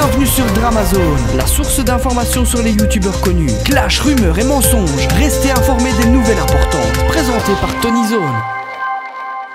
Bienvenue sur Dramazone, la source d'informations sur les youtubeurs connus. Clash, rumeurs et mensonges, restez informés des nouvelles importantes, présentées par Tonyzone.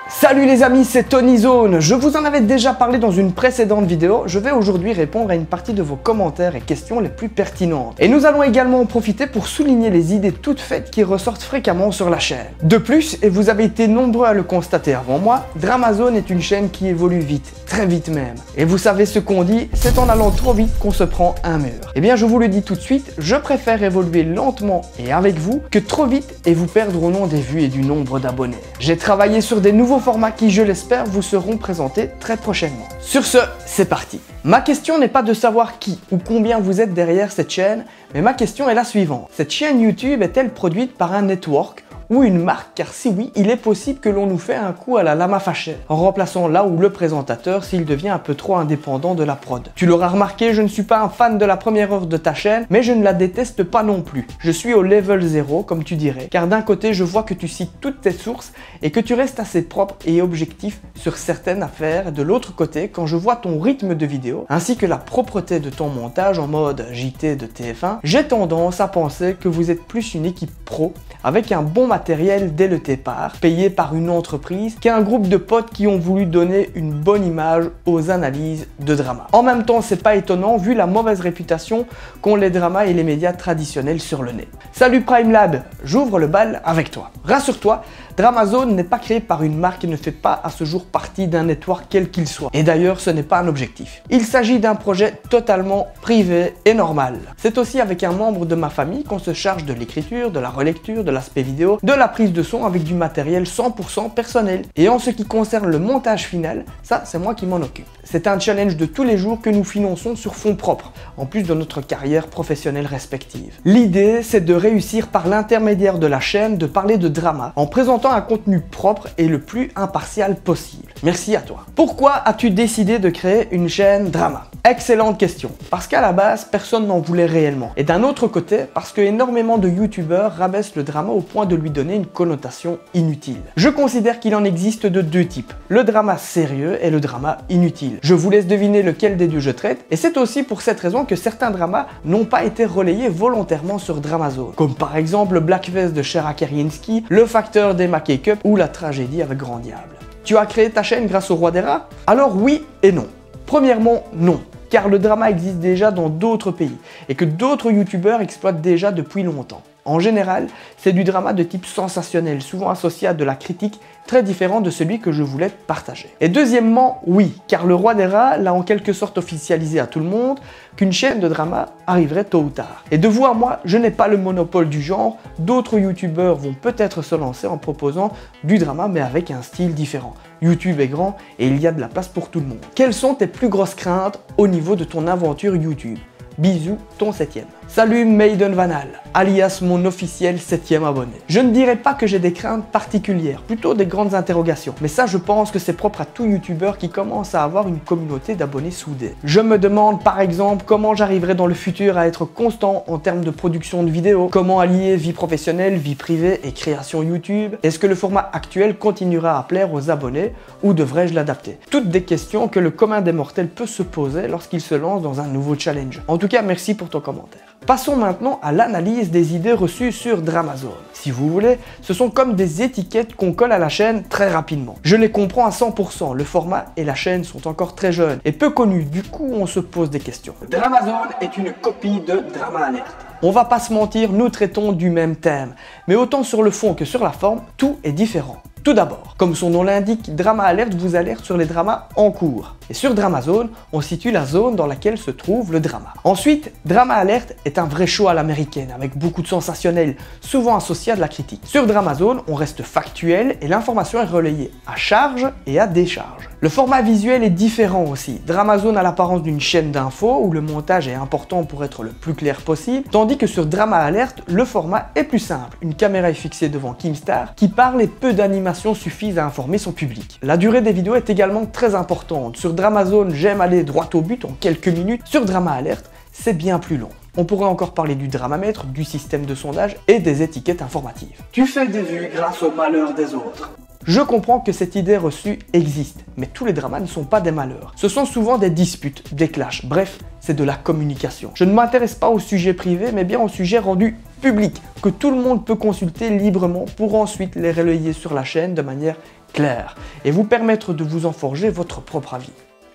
Salut les amis, c'est Tonyzone. Je vous en avais déjà parlé dans une précédente vidéo. Je vais aujourd'hui répondre à une partie de vos commentaires et questions les plus pertinentes. Et nous allons également en profiter pour souligner les idées toutes faites qui ressortent fréquemment sur la chaîne. De plus, et vous avez été nombreux à le constater avant moi, Dramazone est une chaîne qui évolue vite, très vite même. Et vous savez ce qu'on dit, c'est en allant trop vite qu'on se prend un mur. Eh bien je vous le dis tout de suite, je préfère évoluer lentement et avec vous que trop vite et vous perdre au nom des vues et du nombre d'abonnés. J'ai travaillé sur des nouveaux formats qui, je l'espère, vous seront présentés très prochainement. Sur ce, c'est parti. Ma question n'est pas de savoir qui ou combien vous êtes derrière cette chaîne, mais ma question est la suivante. Cette chaîne YouTube est-elle produite par un network ou une marque? Car si oui, il est possible que l'on nous fait un coup à la Lama Fashion, en remplaçant là où le présentateur s'il devient un peu trop indépendant de la prod. Tu l'auras remarqué, je ne suis pas un fan de la première heure de ta chaîne, mais je ne la déteste pas non plus. Je suis au level 0, comme tu dirais, car d'un côté, je vois que tu cites toutes tes sources et que tu restes assez propre et objectif sur certaines affaires. De l'autre côté, quand je vois ton rythme de vidéo, ainsi que la propreté de ton montage en mode JT de TF1, j'ai tendance à penser que vous êtes plus une équipe pro, avec un bon matériel dès le départ, payé par une entreprise, qu'un groupe de potes qui ont voulu donner une bonne image aux analyses de drama. En même temps, c'est pas étonnant vu la mauvaise réputation qu'ont les dramas et les médias traditionnels sur le net. Salut Prime Lab, j'ouvre le bal avec toi. Rassure-toi, Dramazone n'est pas créé par une marque et ne fait pas à ce jour partie d'un network quel qu'il soit. Et d'ailleurs, ce n'est pas un objectif. Il s'agit d'un projet totalement privé et normal. C'est aussi avec un membre de ma famille qu'on se charge de l'écriture, de la relecture, de l'aspect vidéo, de la prise de son avec du matériel 100% personnel. Et en ce qui concerne le montage final, ça c'est moi qui m'en occupe. C'est un challenge de tous les jours que nous finançons sur fonds propres, en plus de notre carrière professionnelle respective. L'idée, c'est de réussir par l'intermédiaire de la chaîne de parler de drama, en présentant un contenu propre et le plus impartial possible. Merci à toi. Pourquoi as-tu décidé de créer une chaîne drama? Excellente question. Parce qu'à la base, personne n'en voulait réellement. Et d'un autre côté, parce que énormément de youtubeurs rabaissent le drama au point de lui donner une connotation inutile. Je considère qu'il en existe de deux types, le drama sérieux et le drama inutile. Je vous laisse deviner lequel des deux je traite, et c'est aussi pour cette raison que certains dramas n'ont pas été relayés volontairement sur Dramazone, comme par exemple le Blackface de Shera Kerinsky, le facteur d'Emma K-Cup ou la tragédie avec Grand Diable. Tu as créé ta chaîne grâce au Roi des Rats? Alors oui et non. Premièrement, non. Car le drama existe déjà dans d'autres pays et que d'autres youtubeurs exploitent déjà depuis longtemps. En général, c'est du drama de type sensationnel, souvent associé à de la critique, très différent de celui que je voulais partager. Et deuxièmement, oui, car le Roi des Rats l'a en quelque sorte officialisé à tout le monde qu'une chaîne de drama arriverait tôt ou tard. Et de vous à moi, je n'ai pas le monopole du genre, d'autres youtubeurs vont peut-être se lancer en proposant du drama mais avec un style différent. YouTube est grand et il y a de la place pour tout le monde. Quelles sont tes plus grosses craintes au niveau de ton aventure YouTube? Bisous, ton 7e. Salut Maiden Vanal, alias mon officiel 7e abonné. Je ne dirais pas que j'ai des craintes particulières, plutôt des grandes interrogations. Mais ça, je pense que c'est propre à tout youtubeur qui commence à avoir une communauté d'abonnés soudés. Je me demande par exemple comment j'arriverai dans le futur à être constant en termes de production de vidéos, comment allier vie professionnelle, vie privée et création YouTube. Est-ce que le format actuel continuera à plaire aux abonnés ou devrais-je l'adapter? Toutes des questions que le commun des mortels peut se poser lorsqu'il se lance dans un nouveau challenge. En tout cas, merci pour ton commentaire. Passons maintenant à l'analyse des idées reçues sur Dramazone. Si vous voulez, ce sont comme des étiquettes qu'on colle à la chaîne très rapidement. Je les comprends à 100%, le format et la chaîne sont encore très jeunes et peu connus, du coup on se pose des questions. Dramazone est une copie de Drama Alert. On va pas se mentir, nous traitons du même thème, mais autant sur le fond que sur la forme, tout est différent. Tout d'abord, comme son nom l'indique, Drama Alert vous alerte sur les dramas en cours. Et sur Dramazone, on situe la zone dans laquelle se trouve le drama. Ensuite, Drama Alert est un vrai show à l'américaine, avec beaucoup de sensationnel, souvent associé à de la critique. Sur Dramazone, on reste factuel et l'information est relayée à charge et à décharge. Le format visuel est différent aussi. Dramazone a l'apparence d'une chaîne d'infos où le montage est important pour être le plus clair possible, tandis que sur Drama Alert, le format est plus simple. Une caméra est fixée devant Keemstar qui parle et peu d'animation suffisent à informer son public. La durée des vidéos est également très importante. Sur Dramazone, j'aime aller droit au but en quelques minutes. Sur Drama Alert, c'est bien plus long. On pourrait encore parler du dramamètre, du système de sondage et des étiquettes informatives. Tu fais des vues grâce au malheur des autres. Je comprends que cette idée reçue existe, mais tous les dramas ne sont pas des malheurs. Ce sont souvent des disputes, des clashs, bref, c'est de la communication. Je ne m'intéresse pas aux sujets privés, mais bien aux sujets rendus publics, que tout le monde peut consulter librement pour ensuite les relayer sur la chaîne de manière claire et vous permettre de vous en forger votre propre avis.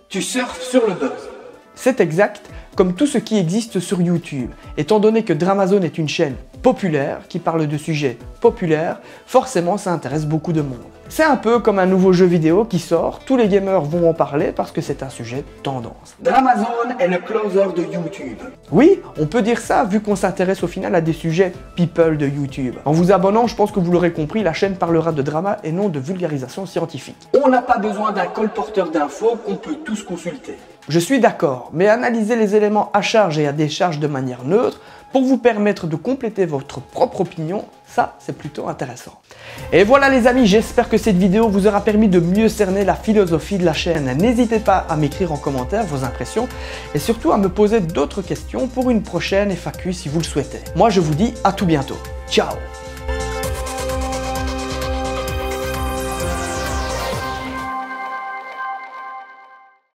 Tu surfes sur le buzz. C'est exact, comme tout ce qui existe sur YouTube. Étant donné que Dramazone est une chaîne populaire qui parle de sujets populaires, forcément ça intéresse beaucoup de monde. C'est un peu comme un nouveau jeu vidéo qui sort, tous les gamers vont en parler parce que c'est un sujet tendance. Dramazone est le closer de YouTube. Oui, on peut dire ça vu qu'on s'intéresse au final à des sujets people de YouTube. En vous abonnant, je pense que vous l'aurez compris, la chaîne parlera de drama et non de vulgarisation scientifique. On n'a pas besoin d'un colporteur d'infos qu'on peut tous consulter. Je suis d'accord, mais analysez les éléments à charge et à décharge de manière neutre pour vous permettre de compléter votre propre opinion, ça c'est plutôt intéressant. Et voilà les amis, j'espère que cette vidéo vous aura permis de mieux cerner la philosophie de la chaîne. N'hésitez pas à m'écrire en commentaire vos impressions et surtout à me poser d'autres questions pour une prochaine FAQ si vous le souhaitez. Moi je vous dis à tout bientôt. Ciao!